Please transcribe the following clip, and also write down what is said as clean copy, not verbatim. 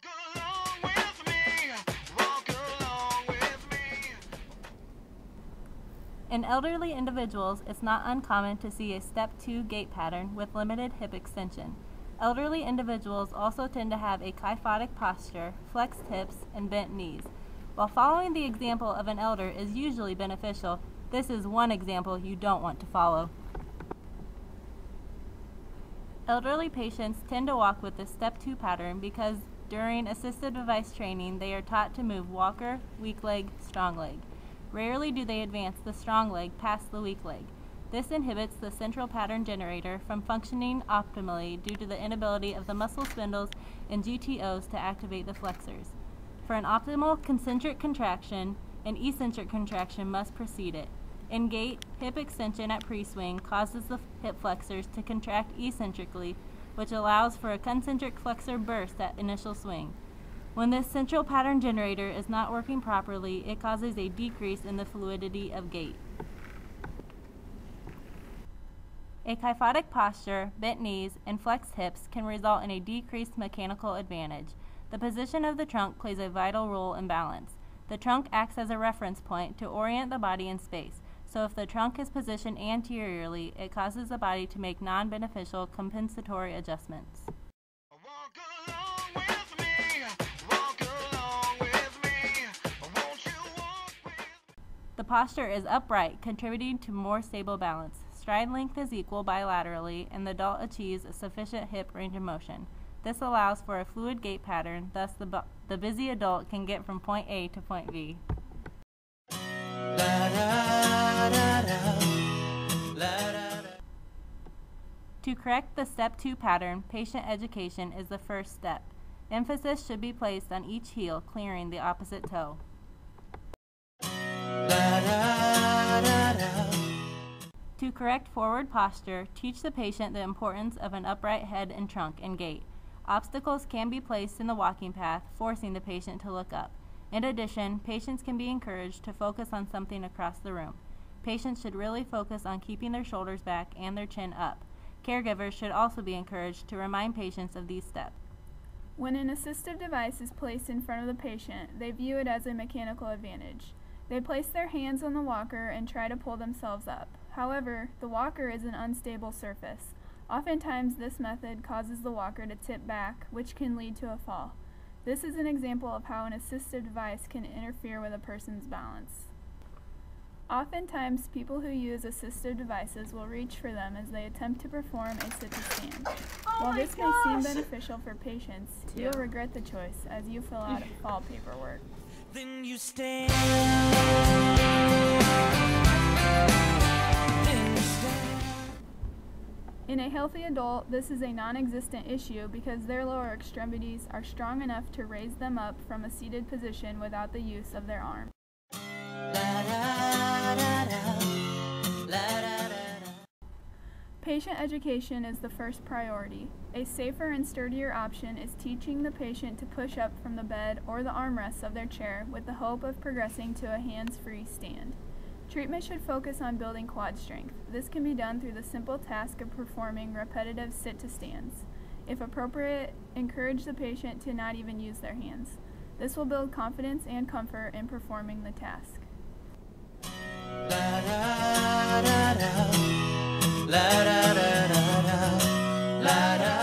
Walk along with me. Walk along with me. In elderly individuals, it's not uncommon to see a step 2 gait pattern with limited hip extension. Elderly individuals also tend to have a kyphotic posture, flexed hips, and bent knees. While following the example of an elder is usually beneficial, this is one example you don't want to follow. Elderly patients tend to walk with the step 2 pattern because during assistive device training they are taught to move walker, weak leg, strong leg. Rarely do they advance the strong leg past the weak leg. This inhibits the central pattern generator from functioning optimally due to the inability of the muscle spindles and GTOs to activate the flexors. For an optimal concentric contraction, an eccentric contraction must precede it. In gait, hip extension at pre-swing causes the hip flexors to contract eccentrically, which allows for a concentric flexor burst at initial swing. When this central pattern generator is not working properly, it causes a decrease in the fluidity of gait. A kyphotic posture, bent knees, and flexed hips can result in a decreased mechanical advantage. The position of the trunk plays a vital role in balance. The trunk acts as a reference point to orient the body in space, so if the trunk is positioned anteriorly, it causes the body to make non-beneficial compensatory adjustments. Walk along with me. Walk along with me. Won't you walk with me? The posture is upright, contributing to more stable balance. Stride length is equal bilaterally, and the adult achieves a sufficient hip range of motion. This allows for a fluid gait pattern, thus the busy adult can get from point A to point B. To correct the step 2 pattern, patient education is the first step. Emphasis should be placed on each heel clearing the opposite toe. To correct forward posture, teach the patient the importance of an upright head and trunk and gait. Obstacles can be placed in the walking path, forcing the patient to look up. In addition, patients can be encouraged to focus on something across the room. Patients should really focus on keeping their shoulders back and their chin up. Caregivers should also be encouraged to remind patients of these steps. When an assistive device is placed in front of the patient, they view it as a mechanical advantage. They place their hands on the walker and try to pull themselves up. However, the walker is an unstable surface. Oftentimes, this method causes the walker to tip back, which can lead to a fall. This is an example of how an assistive device can interfere with a person's balance. Oftentimes, people who use assistive devices will reach for them as they attempt to perform a sit-to-stand. While this may seem beneficial for patients, you'll regret the choice as you fill out fall paperwork. Then you stand. In a healthy adult, this is a non-existent issue because their lower extremities are strong enough to raise them up from a seated position without the use of their arm. Patient education is the first priority. A safer and sturdier option is teaching the patient to push up from the bed or the armrests of their chair with the hope of progressing to a hands-free stand. Treatment should focus on building quad strength. This can be done through the simple task of performing repetitive sit-to-stands. If appropriate, encourage the patient to not even use their hands. This will build confidence and comfort in performing the task. La da da da da, la da da da da.